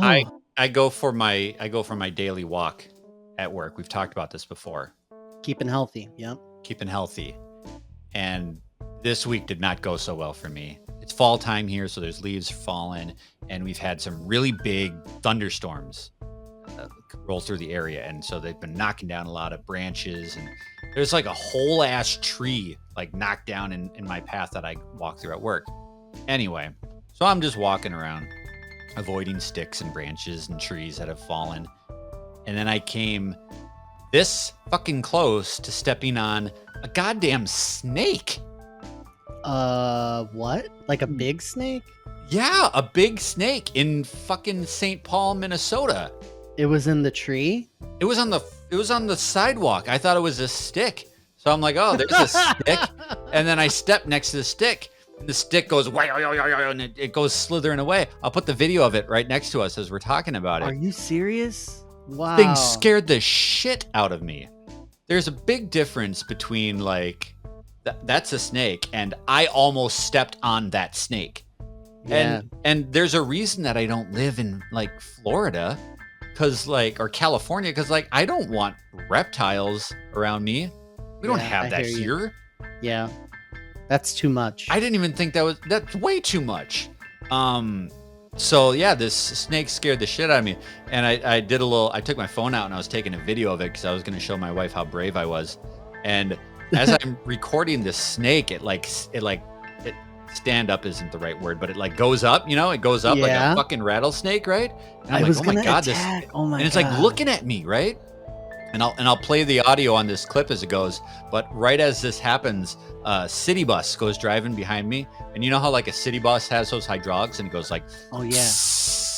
I Oh, I go for my daily walk at work. We've talked about this before. keeping healthy. Yep. Keeping healthy. And this week did not go so well for me. It's fall time here, so there's leaves falling, and we've had some really big thunderstorms roll through the area, and so they've been knocking down a lot of branches, and there's like a whole ass tree like knocked down in my path that I walk through at work. Anyway, so I'm just walking around, avoiding sticks and branches and trees that have fallen, and then I came this fucking close to stepping on a goddamn snake. What? Like a big snake? Yeah, a big snake in fucking St. Paul, Minnesota. It was in the tree? It was on the sidewalk. I thought it was a stick. So I'm like, oh, there's a stick. And then I step next to the stick, and the stick goes, and it goes slithering away. I'll put the video of it right next to us as we're talking about it. Are you serious? Wow. Thing scared the shit out of me. There's a big difference between like, that's a snake, and I almost stepped on that snake. Yeah. And there's a reason that I don't live in like Florida, or California, because like I don't want reptiles around me. We don't have that here. Yeah. That's too much. I didn't even think that's way too much. So yeah, this snake scared the shit out of me. And I took my phone out and I was taking a video of it because I was going to show my wife how brave I was. And as I'm recording this snake, it stand up isn't the right word, but it like goes up, it goes up like a fucking rattlesnake, right? And I'm like, oh my God, and it's like looking at me, right? And I'll play the audio on this clip as it goes. But right as this happens, a city bus goes driving behind me. And you know how like a city bus has those hydraulics and it goes like, oh yeah.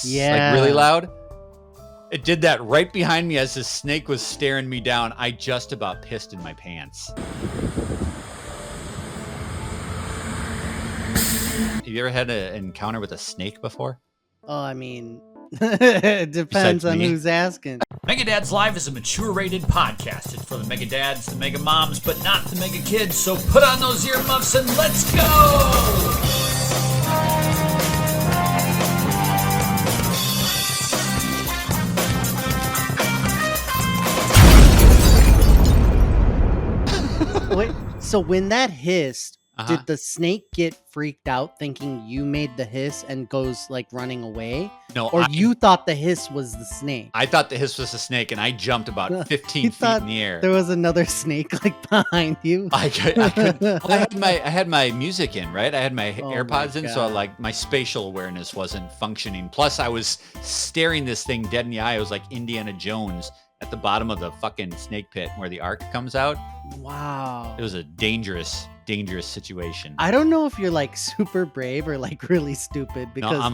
Yeah. Like really loud? It did that right behind me as this snake was staring me down. I just about pissed in my pants. Have you ever had an encounter with a snake before? Oh, I mean, it depends on who's asking. Megadads Live is a mature-rated podcast. It's for the mega dads, the mega moms, but not the mega kids. So put on those earmuffs and let's go! Wait, so when that hissed, did the snake get freaked out thinking you made the hiss and goes like running away? No. Or you thought the hiss was the snake? I thought the hiss was a snake and I jumped about 15 feet in the air. There was another snake like behind you. I had my music in, right? I had my AirPods in, so like my spatial awareness wasn't functioning. Plus I was staring this thing dead in the eye. It was like Indiana Jones at the bottom of the fucking snake pit where the ark comes out. Wow. It was a dangerous situation. I don't know if you're like super brave or like really stupid because I'm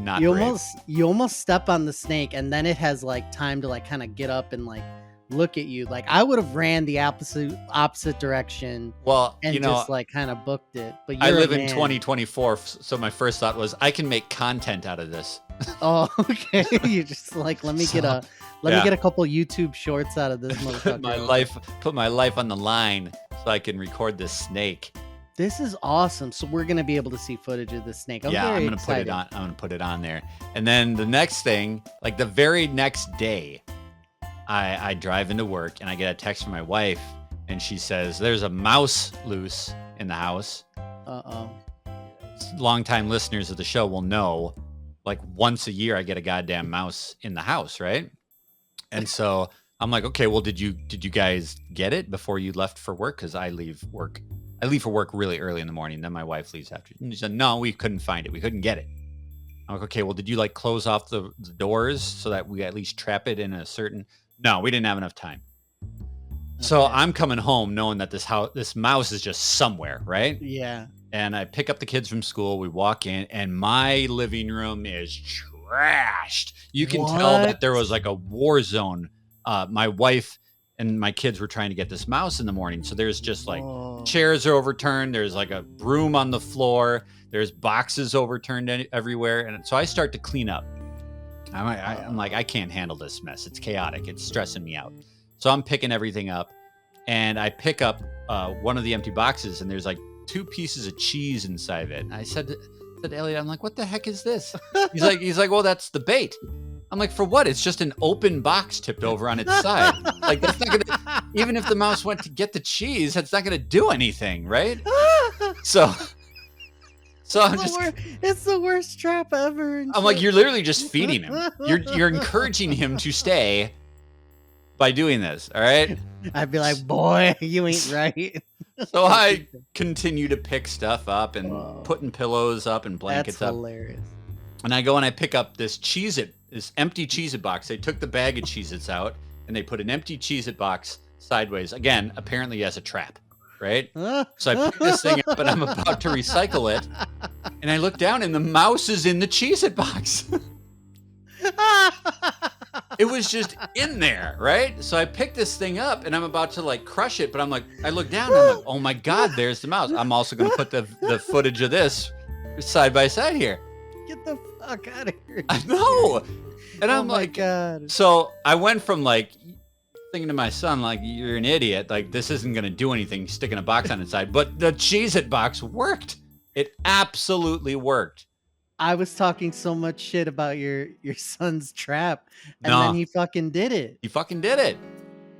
not brave. You almost step on the snake and then it has like time to like kind of get up and like look at you. Like I would have ran the opposite direction. Well, and just like kind of booked it. But I live in 2024, so my first thought was I can make content out of this. Oh, okay. You're just like, let me get a couple YouTube shorts out of this motherfucker. Put my life on the line so I can record this snake. This is awesome. So we're gonna be able to see footage of the snake. I'm gonna put it on. I'm gonna put it on there. And then the next thing, like the very next day, I drive into work and I get a text from my wife, and she says, "There's a mouse loose in the house." Uh-oh. Longtime listeners of the show will know, like once a year I get a goddamn mouse in the house, right? And so I'm like, okay, well, did you guys get it before you left for work? Because I leave for work really early in the morning. Then my wife leaves after. And she said, no, we couldn't find it. We couldn't get it. I'm like, okay, well, did you like close off the doors so that we at least trap it in a certain? No, we didn't have enough time. Okay. So I'm coming home knowing that this mouse is just somewhere, right? Yeah. And I pick up the kids from school. We walk in, and my living room is trashed. You can tell that there was like a war zone. My wife and my kids were trying to get this mouse in the morning. So there's just like chairs are overturned. There's like a broom on the floor. There's boxes overturned everywhere. And so I start to clean up. I'm like, I can't handle this mess. It's chaotic. It's stressing me out. So I'm picking everything up, and I pick up one of the empty boxes, and there's like 2 pieces of cheese inside of it. And I said, said, Elliot, I'm like, what the heck is this? He's like, well, that's the bait. I'm like, for what? It's just an open box tipped over on its side. Like, that's not gonna, even if the mouse went to get the cheese, that's not gonna do anything, right? So I'm just, it's the worst trap ever. I'm like, you're literally just feeding him. You're encouraging him to stay by doing this, all right? I'd be like, boy, you ain't right. So I continue to pick stuff up and putting pillows up and blankets That's up. hilarious. And I go and I pick up this Cheez-It, this empty Cheez-It box. They took the bag of Cheez-Its out and they put an empty Cheez-It box sideways. Again, apparently as a trap, right? So I pick this thing up and I'm about to recycle it. And I look down and the mouse is in the Cheez-It box. It was just in there, right? So I pick this thing up and I'm about to like crush it, but I'm like, I look down and I'm like, oh my God, there's the mouse. I'm also going to put the footage of this side by side here. Get the fuck out of here. I know. And I'm like, God. So I went from like thinking to my son, like, you're an idiot. Like, this isn't going to do anything, sticking a box on its side. But the Cheez-It box worked. It absolutely worked. I was talking so much shit about your son's trap, and then he fucking did it. He fucking did it.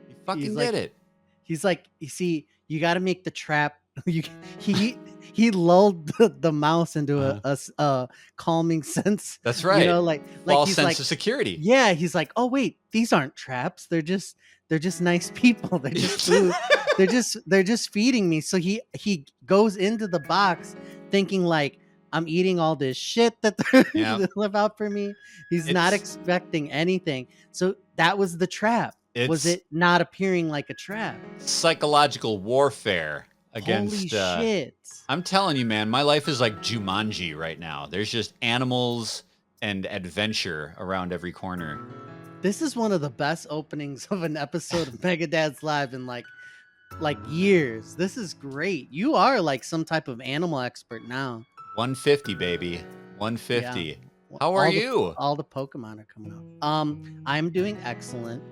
He fucking did it. He's like, you see, you got to make the trap. He lulled the mouse into a calming sense. That's right. You know, like false he's sense like, of security. Yeah, he's like, oh wait, these aren't traps. They're just nice people. They're just food. they're just feeding me. So he goes into the box thinking like, I'm eating all this shit that they live out for me. He's not expecting anything. So that was the trap. Was it not appearing like a trap? Psychological warfare against. Holy shit. I'm telling you, man, my life is like Jumanji right now. There's just animals and adventure around every corner. This is one of the best openings of an episode of Mega Dad's Live in like years. This is great. You are like some type of animal expert now. 150, baby. 150. Yeah. How are you? All the Pokemon are coming up. I'm doing excellent.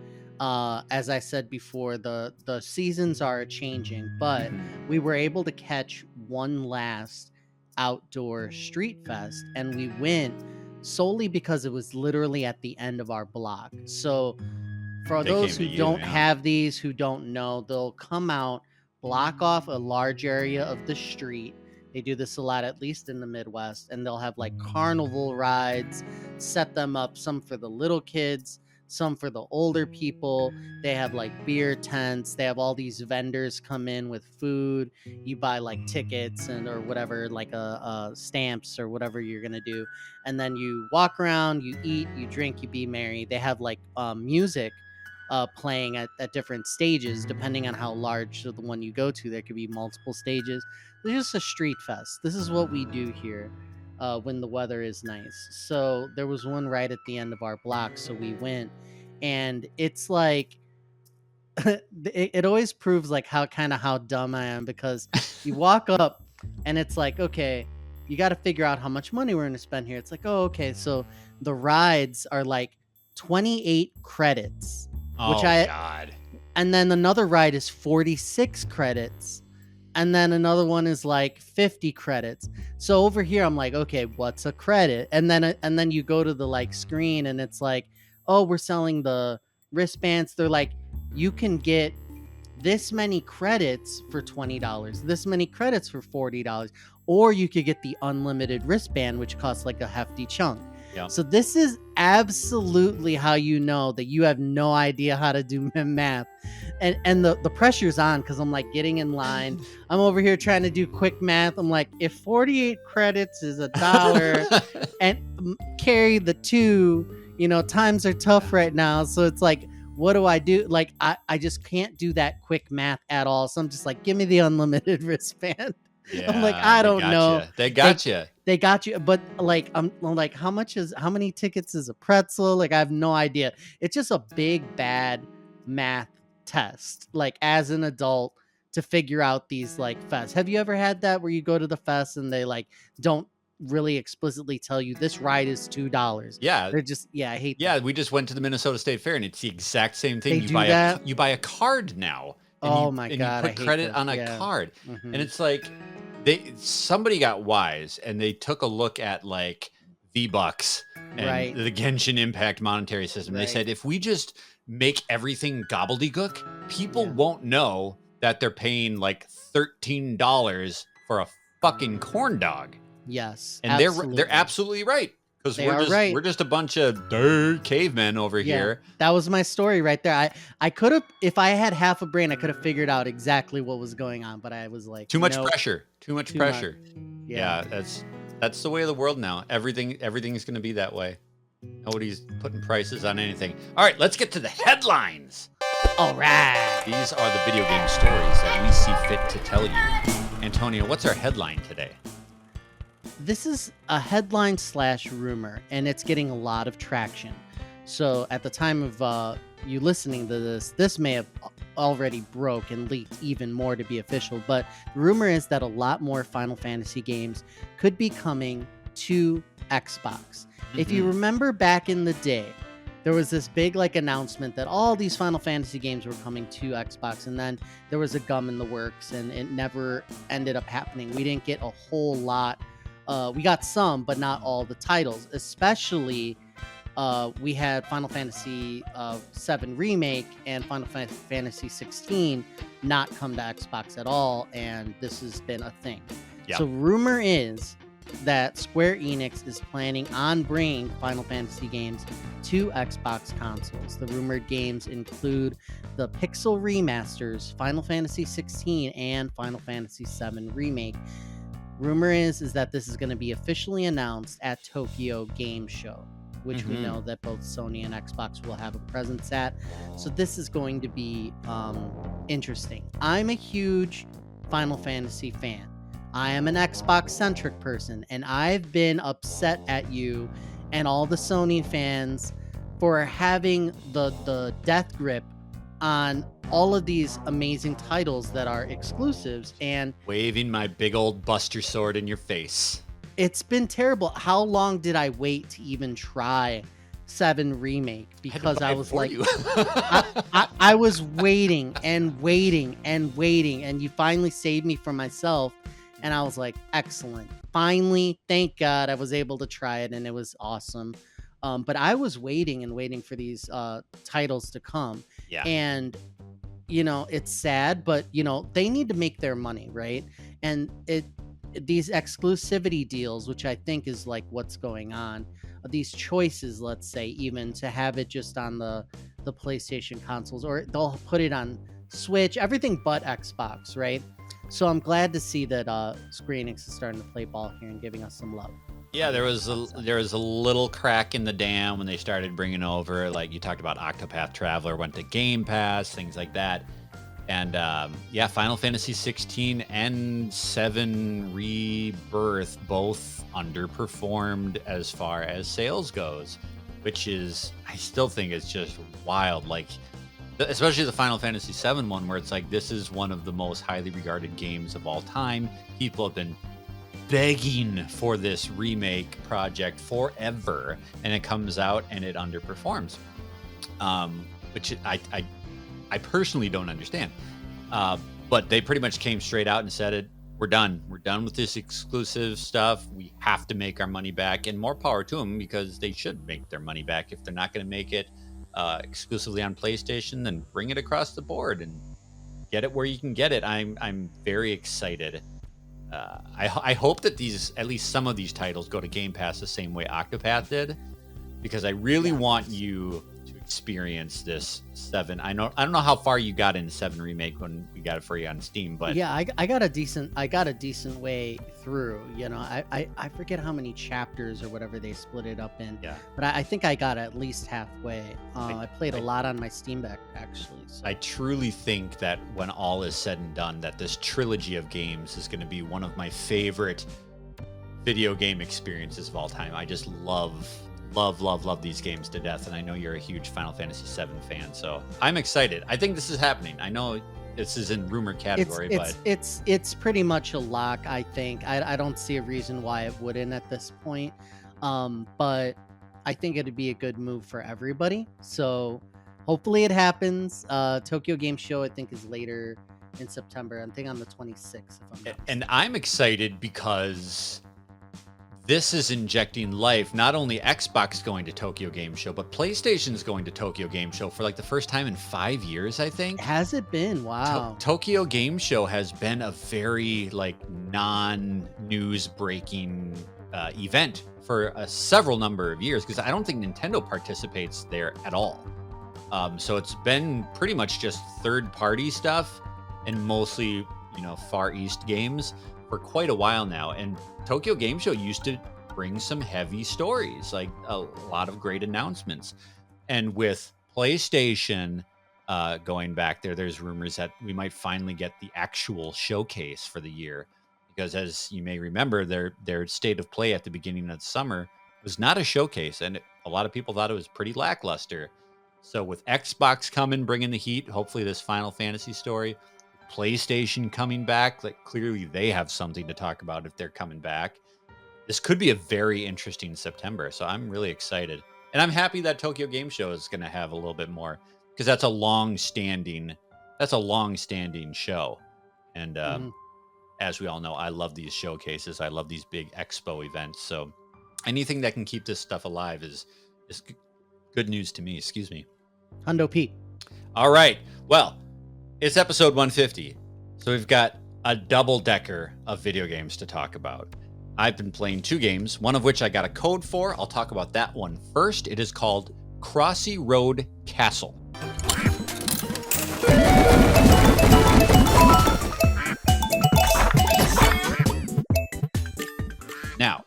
As I said before, the seasons are changing, but we were able to catch one last outdoor street fest, and we went solely because it was literally at the end of our block. So for those who don't have these, who don't know, they'll come out, block off a large area of the street. They do this a lot, at least in the Midwest, and they'll have like carnival rides, set them up, some for the little kids, some for the older people. They have like beer tents. They have all these vendors come in with food. You buy like tickets or whatever, like stamps or whatever you're gonna do, and then you walk around, you eat, you drink, you be merry. They have like music playing at different stages depending on how large the one you go to. There could be multiple stages. It's just a street fest. This is what we do here when the weather is nice. So there was one right at the end of our block, so we went, and it's like it always proves like how dumb I am, because you walk up and it's like, okay, you got to figure out how much money we're going to spend here. It's like, oh, okay, so the rides are like 28 credits. God. And then another ride is 46 credits. And then another one is like 50 credits. So over here, I'm like, okay, what's a credit? And then you go to the like screen and it's like, oh, we're selling the wristbands. They're like, you can get this many credits for $20, this many credits for $40, or you could get the unlimited wristband, which costs like a hefty chunk. Yeah. So this is absolutely how you know that you have no idea how to do math. And the pressure's on, because I'm like getting in line. I'm over here trying to do quick math. I'm like, if 48 credits is $1 and carry the 2, times are tough right now. So it's like, what do I do? Like, I just can't do that quick math at all. So I'm just like, give me the unlimited wristband. Yeah, I'm like, I don't know. They got you. They got you, but like I'm like, how many tickets is a pretzel? Like, I have no idea. It's just a big bad math test, like as an adult, to figure out these like fests. Have you ever had that where you go to the fest and they like don't really explicitly tell you this ride is $2? Yeah, they're just I hate that. Yeah, we just went to the Minnesota State Fair and it's the exact same thing. You buy a card now. And God, you put credit on a card. Mm-hmm. And it's like, somebody got wise and they took a look at like V-Bucks and Right. the Genshin Impact monetary system. They Right. said if we just make everything gobbledygook, people Yeah. won't know that they're paying like $13 for a fucking corn dog. Yes. And they're absolutely right. Because They are right. we're just a bunch of cavemen over here. That was my story right there. I could have, if I had half a brain, I could have figured out exactly what was going on, but I was like, Too much nope, pressure. Too much too pressure. much. Yeah, that's the way of the world now. Everything's going to be that way. Nobody's putting prices on anything. All right, let's get to the headlines. All right. These are the video game stories that we see fit to tell you. Antonio, what's our headline today? This is a headline / rumor, and it's getting a lot of traction. So at the time of you listening to this may have already broke and leaked even more to be official. But the rumor is that a lot more Final Fantasy games could be coming to Xbox. If you remember back in the day, there was this big announcement that all these Final Fantasy games were coming to Xbox, and then there was a gum in the works, and it never ended up happening. We didn't get a whole lot. We got some, but not all the titles. Especially, we had Final Fantasy VII Remake and Final Fantasy 16 not come to Xbox at all, and this has been a thing. Yeah. So rumor is that Square Enix is planning on bringing Final Fantasy games to Xbox consoles. The rumored games include the Pixel remasters, Final Fantasy 16 and Final Fantasy 7 Remake. Rumor is that this is going to be officially announced at Tokyo Game Show, which we know that both Sony and Xbox will have a presence at. So this is going to be interesting. I'm a huge Final Fantasy fan. I am an Xbox-centric person, and I've been upset at you and all the Sony fans for having the death grip on all of these amazing titles that are exclusives, and waving my big old Buster sword in your face. It's been terrible. How long did I wait to even try 7 Remake? Because I was like, I was waiting and waiting and waiting, and you finally saved me from myself. And I was like, excellent. Finally, thank God I was able to try it, and it was awesome. But I was waiting and waiting for these titles to come. Yeah. And, it's sad, but, they need to make their money, right? And these exclusivity deals, which I think is what's going on, these choices, let's say, even to have it just on the PlayStation consoles, or they'll put it on Switch, everything but Xbox, right? So I'm glad to see that Square Enix is starting to play ball here and giving us some love. Yeah, there was a little crack in the dam when they started bringing over, like you talked about, Octopath Traveler went to Game Pass, things like that. And Final Fantasy 16 and 7 Rebirth both underperformed as far as sales goes, which is, I still think it's just wild. Especially the Final Fantasy 7 one, where it's this is one of the most highly regarded games of all time. People have been begging for this remake project forever, and it comes out and it underperforms, which I personally don't understand. But they pretty much came straight out and said we're done with this exclusive stuff. We have to make our money back, and more power to them, because they should make their money back. If they're not going to make it exclusively on PlayStation, then bring it across the board and get it where you can get it. I'm very excited. I hope that at least some of these titles go to Game Pass the same way Octopath did, because I really want you to experience this 7. I don't know how far you got in 7 Remake when we got it for you on Steam, but yeah, I got a decent way through. I forget how many chapters or whatever they split it up in. Yeah. But I think I got at least halfway. I played a lot on my Steam Deck, actually. So. I truly think that when all is said and done, that this trilogy of games is going to be one of my favorite video game experiences of all time. I just love these games to death, and I know you're a huge Final Fantasy 7 fan, so I'm excited. I think this is happening. I know this is in rumor category, but it's pretty much a lock. I think I don't see a reason why it wouldn't at this point, but I think it'd be a good move for everybody. So hopefully it happens. Tokyo Game Show, I think, is later in September. I think on the 26th. If I'm not And I'm excited because this is injecting life. Not only Xbox going to Tokyo Game Show, but PlayStation's going to Tokyo Game Show for like the first time in 5 years, I think. Has it been? Wow. Tokyo Game Show has been a very like non-news breaking event for a several number of years, because I don't think Nintendo participates there at all. So it's been pretty much just third-party stuff and mostly, Far East games for quite a while now. And Tokyo Game Show used to bring some heavy stories, like a lot of great announcements. And with PlayStation going back there, there's rumors that we might finally get the actual showcase for the year. Because as you may remember, their state of play at the beginning of the summer was not a showcase. And a lot of people thought it was pretty lackluster. So with Xbox coming, bringing the heat, hopefully this Final Fantasy story, PlayStation coming back, like clearly they have something to talk about if they're coming back. This could be a very interesting September. So I'm really excited. And I'm happy that Tokyo Game Show is going to have a little bit more, because that's a long-standing show. And as we all know, I love these showcases. I love these big expo events. So anything that can keep this stuff alive is good news to me. Excuse me. Hundo Pete. All right. Well, it's episode 150. So we've got a double-decker of video games to talk about. I've been playing 2 games, one of which I got a code for. I'll talk about that one first. It is called Crossy Road Castle. Now,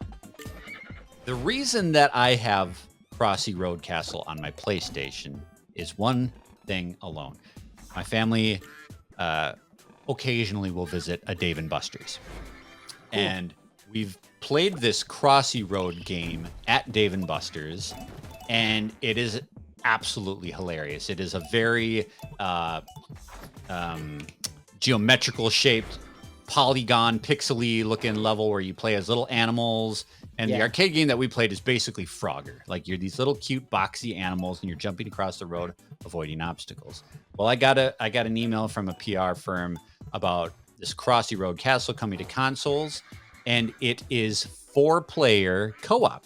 the reason that I have Crossy Road Castle on my PlayStation is one thing alone. My family occasionally will visit a Dave & Buster's. Cool. And we've played this Crossy Road game at Dave & Buster's, and it is absolutely hilarious. It is a very geometrical shaped, polygon, pixely looking level where you play as little animals. And the arcade game that we played is basically Frogger. Like, you're these little cute boxy animals and you're jumping across the road, avoiding obstacles. Well, I got an email from a PR firm about this Crossy Road Castle coming to consoles, and it is 4-player co-op.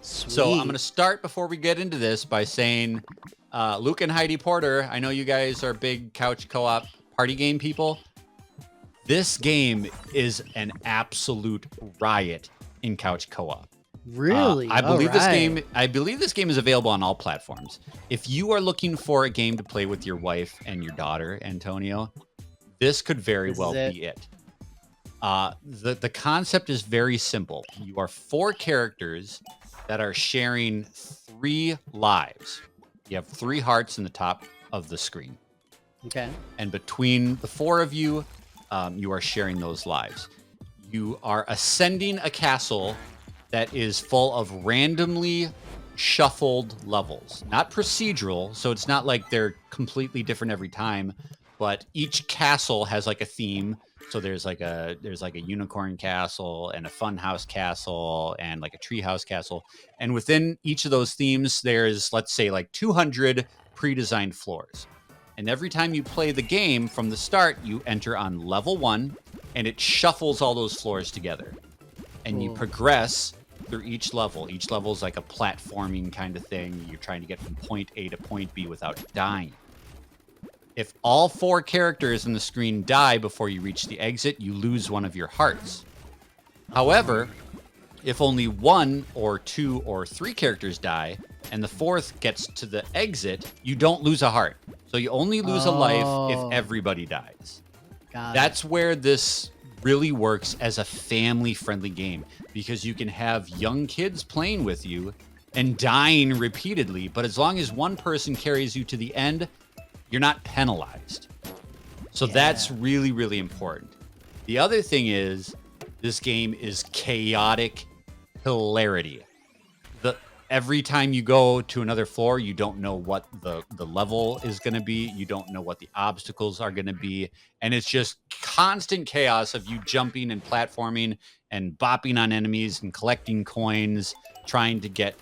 Sweet. So I'm going to start before we get into this by saying, Luke and Heidi Porter, I know you guys are big couch co-op party game people. This game is an absolute riot in couch co-op. Really? I believe this game is available on all platforms. If you are looking for a game to play with your wife and your daughter, Antonio, this could very well be it. The concept is very simple. You are 4 characters that are sharing 3 lives. You have 3 hearts in the top of the screen. Okay. And between the 4 of you, you are sharing those lives. You are ascending a castle that is full of randomly shuffled levels. Not procedural, so it's not like they're completely different every time, but each castle has like a theme. So there's like a unicorn castle and a funhouse castle and like a treehouse castle. And within each of those themes, there's, let's say, like 200 pre-designed floors. And every time you play the game from the start, you enter on level 1, and it shuffles all those floors together. And you progress through each level. Each level is like a platforming kind of thing. You're trying to get from point A to point B without dying. If all 4 characters on the screen die before you reach the exit, you lose one of your hearts. However, if only 1 or 2 or 3 characters die, and the 4th gets to the exit, you don't lose a heart. So you only lose a life if everybody dies. That's where this really works as a family-friendly game, because you can have young kids playing with you and dying repeatedly, but as long as one person carries you to the end, you're not penalized. So that's really, really important. The other thing is, this game is chaotic hilarity. Every time you go to another floor, you don't know what the level is going to be. You don't know what the obstacles are going to be. And it's just constant chaos of you jumping and platforming and bopping on enemies and collecting coins, trying to get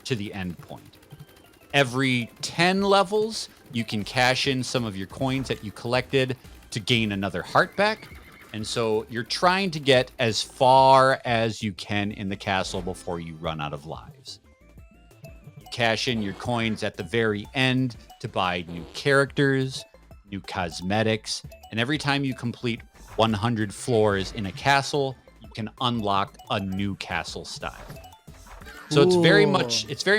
to the end point. Every 10 levels, you can cash in some of your coins that you collected to gain another heart back. And so you're trying to get as far as you can in the castle before you run out of lives. You cash in your coins at the very end to buy new characters, new cosmetics, and every time you complete 100 floors in a castle, you can unlock a new castle style. So it's very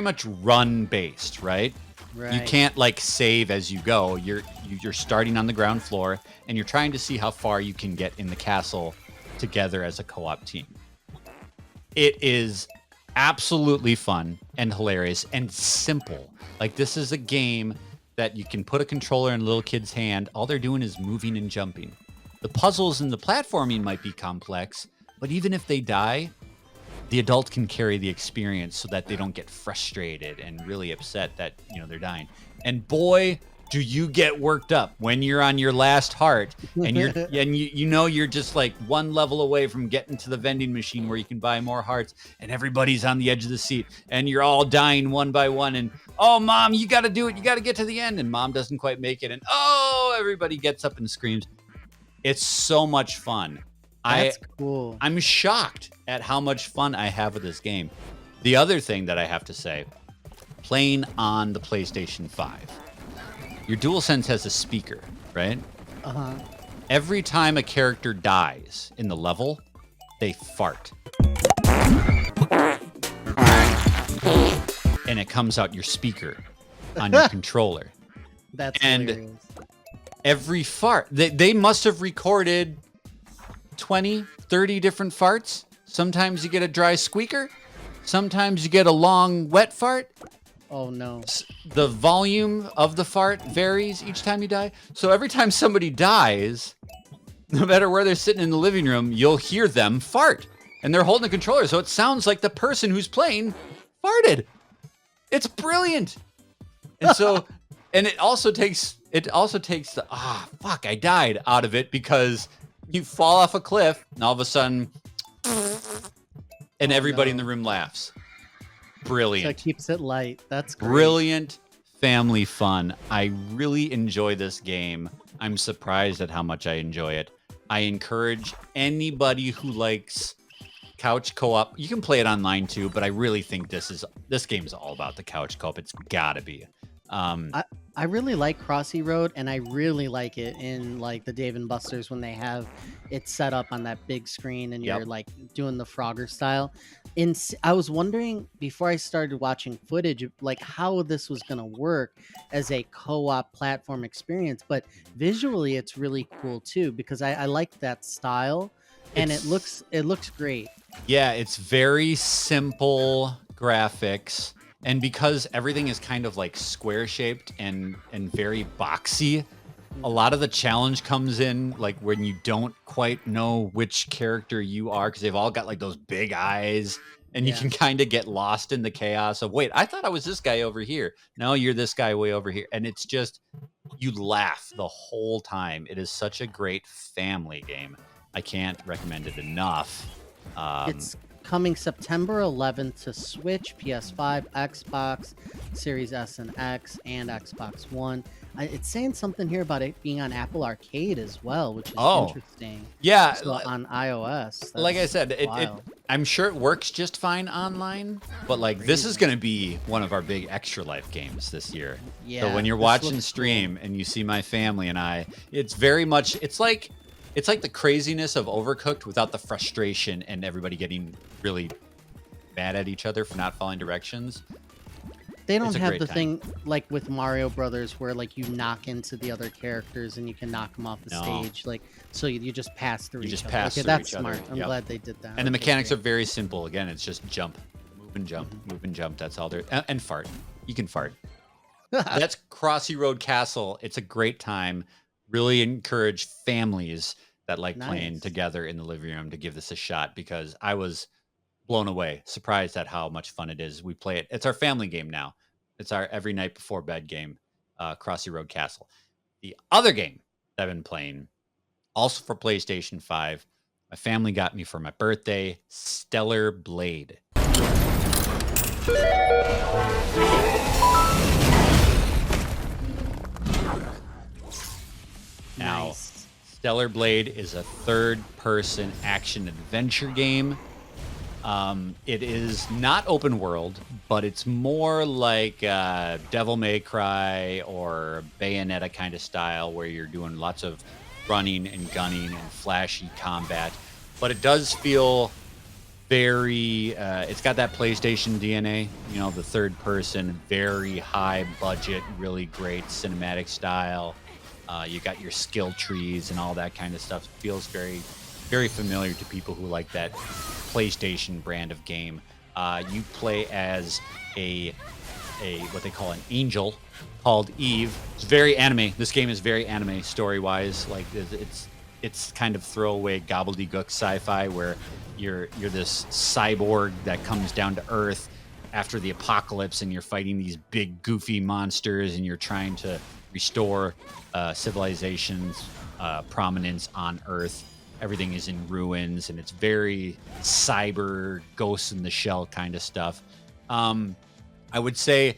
much run based, right? You can't like save as you go. You're starting on the ground floor and you're trying to see how far you can get in the castle together as a co-op team. It is absolutely fun and hilarious and simple. Like this is a game that you can put a controller in a little kid's hand. All they're doing is moving and jumping. The puzzles and the platforming might be complex, but even if they die, the adult can carry the experience so that they don't get frustrated and really upset that, you know, they're dying. And boy, do you get worked up when you're on your last heart and you're just like one level away from getting to the vending machine where you can buy more hearts and everybody's on the edge of the seat and you're all dying one by one and, oh, mom, you got to do it. You got to get to the end. And mom doesn't quite make it. And, oh, everybody gets up and screams. It's so much fun. That's cool. I'm shocked at how much fun I have with this game. The other thing that I have to say, playing on the PlayStation 5, your DualSense has a speaker, right? Uh-huh. Every time a character dies in the level, they fart. And it comes out your speaker on your controller. That's hilarious. Every fart, they must have recorded 20, 30 different farts. Sometimes you get a dry squeaker. Sometimes you get a long, wet fart. Oh, no. The volume of the fart varies each time you die. So every time somebody dies, no matter where they're sitting in the living room, you'll hear them fart. And they're holding the controller, so it sounds like the person who's playing farted. It's brilliant. And so, and it also takes the, fuck, I died out of it because you fall off a cliff and all of a sudden, and everybody in the room laughs. Brilliant. So it keeps it light. That's great. Brilliant family fun. I really enjoy this game. I'm surprised at how much I enjoy it. I encourage anybody who likes couch co-op. You can play it online too, but I really think this game is all about the couch co-op. It's gotta be. I really like Crossy Road, and I really like it in like the Dave and Buster's when they have it set up on that big screen and you're like doing the Frogger style. I was wondering before I started watching footage, like how this was going to work as a co-op platform experience, but visually it's really cool too because I like that style, and it looks great. Yeah, it's very simple graphics. And because everything is kind of like square shaped and very boxy, a lot of the challenge comes in like when you don't quite know which character you are because they've all got like those big eyes and you can kind of get lost in the chaos of, wait, I thought I was this guy over here. No, you're this guy way over here. And it's just, you laugh the whole time. It is such a great family game. I can't recommend it enough. It's coming September 11th to Switch, PS5, Xbox, Series S and X, and Xbox One. It's saying something here about it being on Apple Arcade as well, which is interesting. Yeah. So on iOS. Like I said, I'm sure it works just fine online, but like this is going to be one of our big Extra Life games this year. Yeah. So when you're watching stream and you see my family and I, it's very much, it's like the craziness of Overcooked without the frustration and everybody getting really mad at each other for not following directions. They don't have the thing like with Mario Brothers where like you knock into the other characters and you can knock them off the stage. Like, so you just pass through each other. Okay, that's smart. I'm glad they did that. And the mechanics are very simple. Again, it's just jump, move and jump, move and jump. That's all there. And fart. You can fart. That's Crossy Road Castle. It's a great time. Really encourage families that like playing together in the living room to give this a shot because I was blown away, surprised at how much fun it is. We play it. It's our family game now. It's our every night before bed game, Crossy Road Castle. The other game that I've been playing, also for PlayStation 5, my family got me for my birthday, Stellar Blade. Now, Stellar Blade is a third-person action-adventure game. It is not open world, but it's more like Devil May Cry or Bayonetta kind of style, where you're doing lots of running and gunning and flashy combat. But it does feel very it's got that PlayStation DNA, you know, the third person, very high budget, really great cinematic style. You got your skill trees and all that kind of stuff. It feels very, very familiar to people who like that PlayStation brand of game. You play as a what they call an angel called Eve. It's very anime. This game is very anime story wise. Like it's kind of throwaway gobbledygook sci-fi where you're this cyborg that comes down to Earth after the apocalypse, and you're fighting these big goofy monsters, and you're trying to restore civilization's prominence on Earth. Everything is in ruins, and it's very cyber Ghost in the Shell kind of stuff. I would say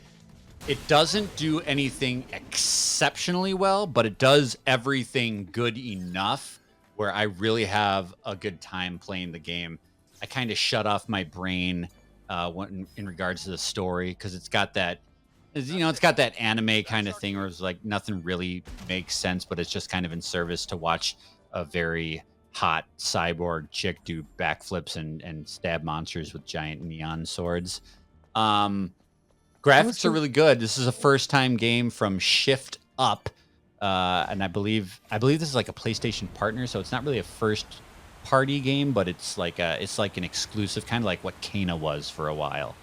it doesn't do anything exceptionally well, but it does everything good enough where I really have a good time playing the game. I kind of shut off my brain in regards to the story, because it's got that, you know, it's got that anime kind of thing where it's like nothing really makes sense, but it's just kind of in service to watch a very hot cyborg chick do backflips and stab monsters with giant neon swords. Graphics are really good. This is a first-time game from Shift Up, and I believe this is like a PlayStation partner, so it's not really a first-party game, but it's like an exclusive, kind of like what Kena was for a while.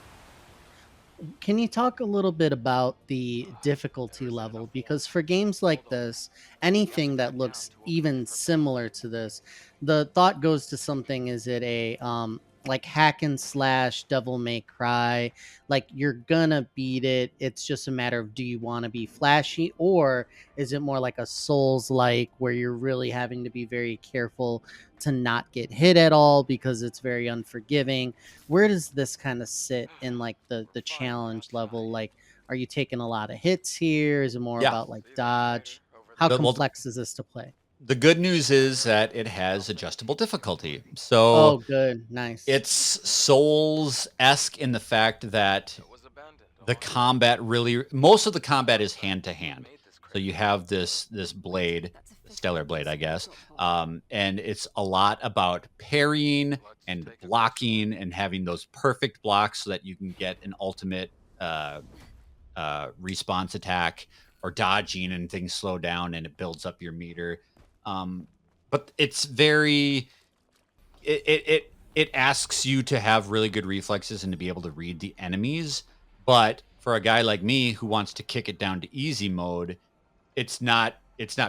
Can you talk a little bit about the difficulty level? Because for games like this, anything that looks even similar to this, the thought goes to something, is it a like hack and slash Devil May Cry? Like, you're gonna beat it. It's just a matter of, do you want to be flashy, or is it more like a Souls like where you're really having to be very careful to not get hit at all because it's very unforgiving? Where does this kind of sit in like the challenge level? Like, are you taking a lot of hits here? Is it more Yeah. about like dodge? How Well, complex is this to play? the good news is that it has adjustable difficulty. So Oh, good. Nice. it's Souls-esque in the fact that the combat most of the combat is hand to hand. So you have this blade, Stellar Blade, I guess, and it's a lot about parrying and blocking and having those perfect blocks so that you can get an ultimate response attack, or dodging and things slow down and it builds up your meter. But it's very it asks you to have really good reflexes and to be able to read the enemies. But for a guy like me who wants to kick it down to easy mode, it's not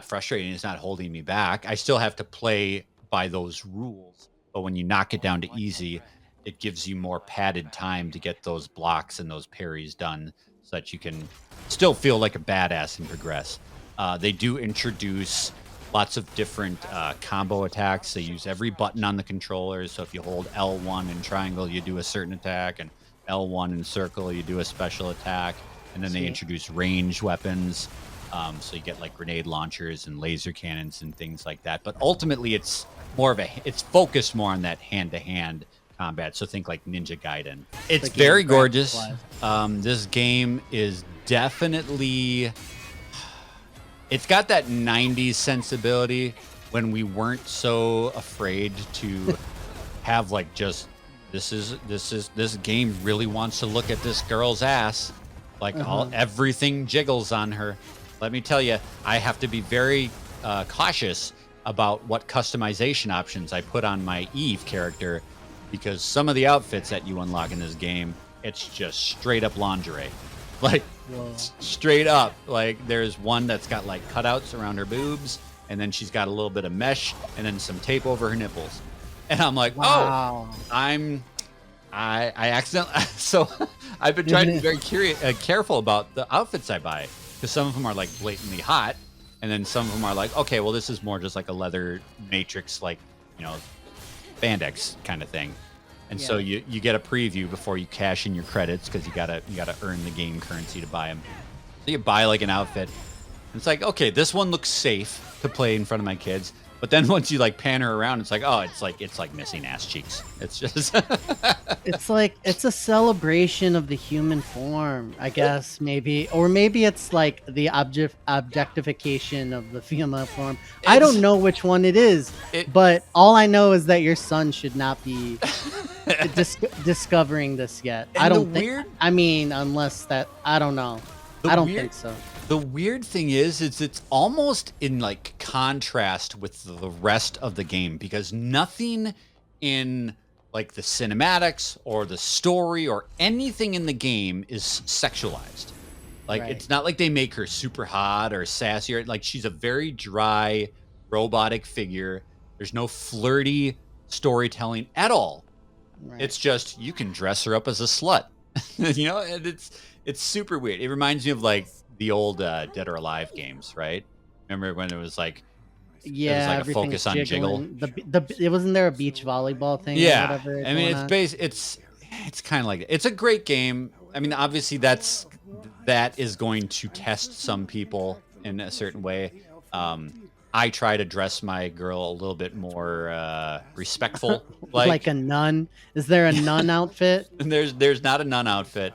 frustrating. It's not holding me back. I still have to play by those rules. But when you knock it down to easy, it gives you more padded time to get those blocks and those parries done so that you can still feel like a badass and progress. They do introduce lots of different combo attacks. They use every button on the controllers. So if you hold L1 and triangle, you do a certain attack, and L1 and circle, you do a special attack. And then they introduce range weapons. So you get like grenade launchers and laser cannons and things like that. But ultimately, it's focused more on that hand-to-hand combat. So think like Ninja Gaiden. It's very gorgeous. This game is definitely... It's got that 90s sensibility when we weren't so afraid to have like just this game really wants to look at this girl's ass. Like everything jiggles on her. Let me tell you, I have to be very cautious about what customization options I put on my Eve character, because some of the outfits that you unlock in this game, it's just straight up lingerie. Like, straight up. Like, there's one that's got like cutouts around her boobs, and then she's got a little bit of mesh and then some tape over her nipples. And I'm like, wow. I accidentally. So I've been trying to be very careful about the outfits I buy, because some of them are like blatantly hot, and then some of them are like, okay, well, this is more just like a leather matrix, like, you know, spandex kind of thing. And so you get a preview before you cash in your credits, because you gotta earn the game currency to buy them. So you buy like an outfit, and it's like, okay, this one looks safe to play in front of my kids. But then once you like pan her around, it's like, oh, it's like missing ass cheeks. It's just It's like it's a celebration of the human form, I guess, maybe, or maybe it's like the objectification of the female form. I It's- don't know which one it is, it- but all I know is that your son should not be discovering this yet. And I the don't think. weird- I mean, unless that, I don't know. The I don't weird- think so. The weird thing is it's almost in like contrast with the rest of the game because nothing in like the cinematics or the story or anything in the game is sexualized. Like Right. it's not like they make her super hot or sassy or like she's a very dry robotic figure. There's no flirty storytelling at all. Right. It's just you can dress her up as a slut. You know, and it's super weird. It reminds me of like the old Dead or Alive games, right? Remember when it was like yeah, like a everything's focus on jiggle? It wasn't there a beach volleyball thing? Or Yeah, whatever I mean going on? it's kind of like it's a great game. I mean, obviously that is going to test some people in a certain way. I try to dress my girl a little bit more respectful, like a nun. Is there a nun outfit? And there's not a nun outfit,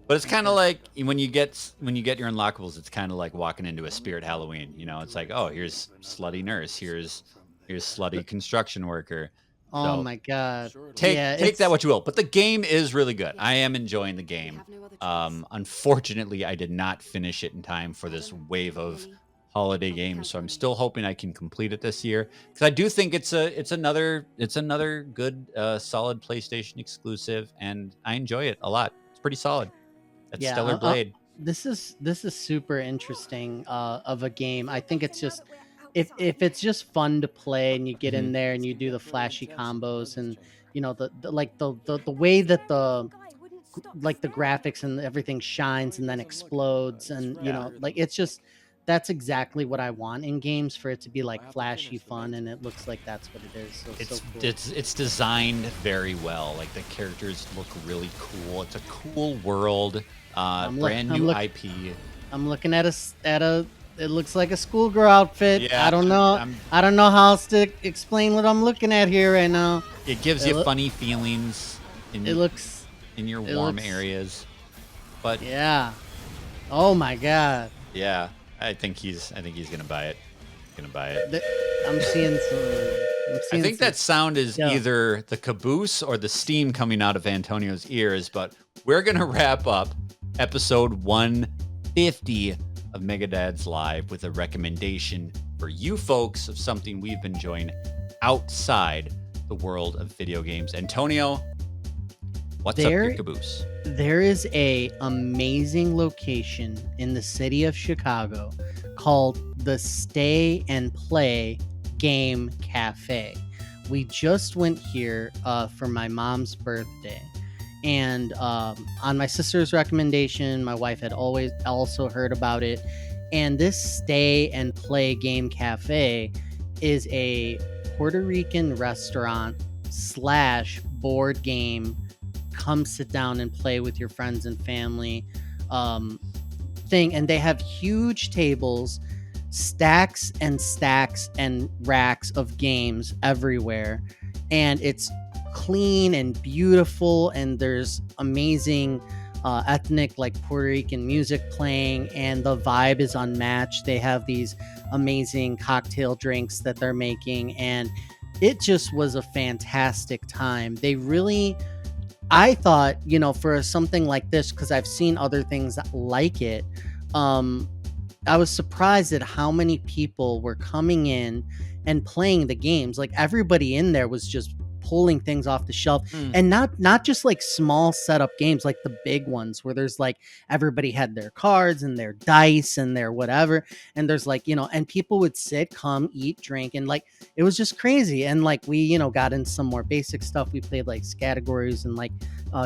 but it's kind of like when you get your unlockables, it's kind of like walking into a Spirit Halloween. You know, it's like, oh, here's slutty nurse, here's slutty construction worker. Oh So, my god! Take it's- that what you will, but the game is really good. I am enjoying the game. Unfortunately, I did not finish it in time for this wave of holiday games, so I'm still hoping I can complete it this year because I do think it's another good solid PlayStation exclusive, and I enjoy it a lot. It's pretty solid. That's Yeah, Stellar Blade. This is super interesting of a game. I think it's just if it's just fun to play and you get in there and you do the flashy combos and you know the way that the graphics and everything shines and then explodes and you know like it's just that's exactly what I want in games, for it to be like flashy fun, and it looks like that's what it is. So so cool. It's designed very well. Like the characters look really cool. It's a cool world. Brand new IP. I'm looking at a it looks like a schoolgirl outfit. Yeah, I don't know. I don't know how else to explain what I'm looking at here right now. It gives you funny feelings. It looks in your it warm looks- areas. But yeah. Oh my god. yeah, I think he's gonna buy it. I'm seeing I think that sound is Yeah. either the caboose or the steam coming out of Antonio's ears, but we're going to wrap up episode 150 of Mega Dads Live with a recommendation for you folks of something we've been enjoying outside the world of video games. Antonio, what's up your caboose? There is a amazing location in the city of Chicago called the Stay and Play Game Cafe. We just went here for my mom's birthday, and on my sister's recommendation, my wife had always also heard about it. And this Stay and Play Game Cafe is a Puerto Rican restaurant / board game. Come sit down and play with your friends and family thing. And they have huge tables, stacks and stacks and racks of games everywhere. And it's clean and beautiful. And there's amazing ethnic like Puerto Rican music playing, and the vibe is unmatched. They have these amazing cocktail drinks that they're making, and it just was a fantastic time. They really, I thought, you know, for something like this, because I've seen other things like it, I was surprised at how many people were coming in and playing the games. Like everybody in there was just pulling things off the shelf, and not just like small setup games, like the big ones where there's like everybody had their cards and their dice and their whatever, and there's like, you know, and people would sit, come, eat, drink, and like it was just crazy. And like we, you know, got in some more basic stuff. We played like categories and like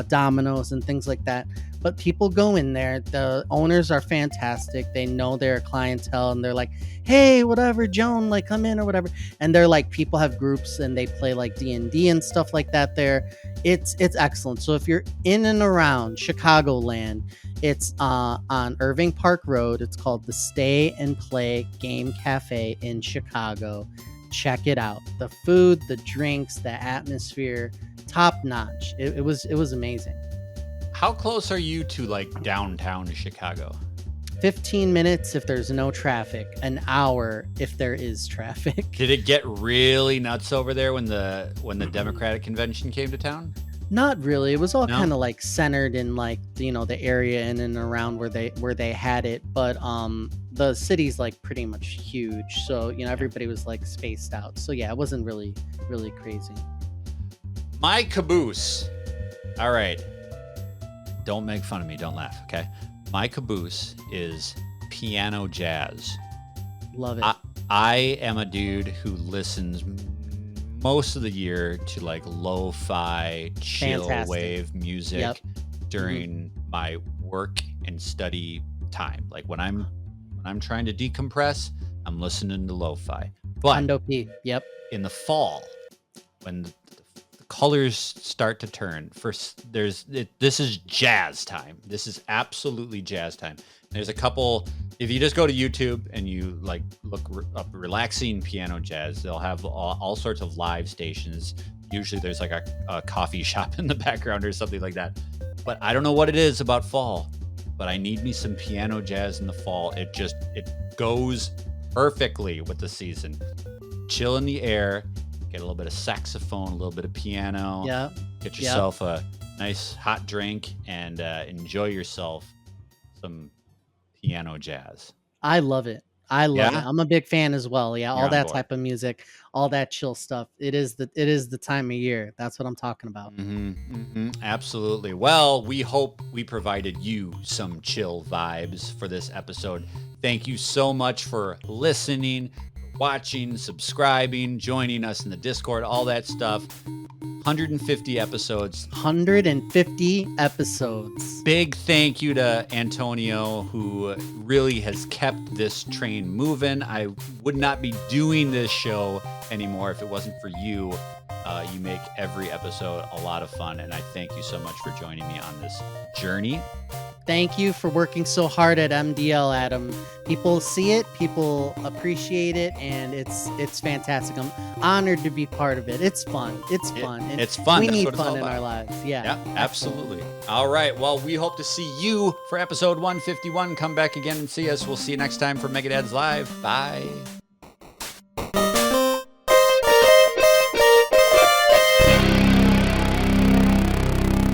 dominoes and things like that. But people go in there, the owners are fantastic, they know their clientele, and they're like, hey, whatever, Joan, like come in or whatever. And they're like, people have groups and they play like D&D and stuff like that there. It's excellent. So if you're in and around Chicagoland, it's on Irving Park Road. It's called the Stay and Play Game Cafe in Chicago. check it out. The food, the drinks, the atmosphere, top notch. It was amazing. How close are you to like downtown Chicago? 15 minutes if there's no traffic, an hour if there is traffic. Did it get really nuts over there when the Democratic convention came to town? Not really. It was all No? kind of like centered in like the area in and around where they had it, but the city's like pretty much huge, so everybody was like spaced out. So yeah, it wasn't really crazy. My caboose. All right. Don't make fun of me. Don't laugh, okay? My caboose is piano jazz. Love it. I am a dude who listens most of the year to like lo-fi, chill Fantastic. wave music Yep. during my work and study time. Like when I'm trying to decompress, I'm listening to lo-fi. But Hundo P. Yep. in the fall, when the colors start to turn, this is jazz time. This is absolutely jazz time. There's a couple. If you just go to YouTube and you like look up relaxing piano jazz, they'll have all sorts of live stations. Usually there's like a coffee shop in the background or something like that. But I don't know what it is about fall, but I need me some piano jazz in the fall. It goes perfectly with the season. Chill in the air, get a little bit of saxophone, a little bit of piano. Yeah. Get yourself a nice hot drink and enjoy yourself some piano jazz. I love it. Yeah? it. I'm a big fan as well. Yeah, You're all on that board. type of music, all that chill stuff. It is the time of year. That's what I'm talking about. Absolutely. Well, we hope we provided you some chill vibes for this episode. Thank you so much for listening, watching, subscribing, joining us in the Discord, all that stuff. 150 episodes. 150 episodes. Big thank you to Antonio, who really has kept this train moving. I would not be doing this show anymore if it wasn't for you. You make every episode a lot of fun, and I thank you so much for joining me on this journey. Thank you for working so hard at MDL, Adam. People see it, people appreciate it, and it's fantastic. I'm honored to be part of it. It's fun. It's fun. And It's fun. we That's need what it's all fun in about. our lives. Yeah. Yeah, absolutely. All right. Well, we hope to see you for episode 151. Come back again and see us. We'll see you next time for Mega Dads Live. Bye.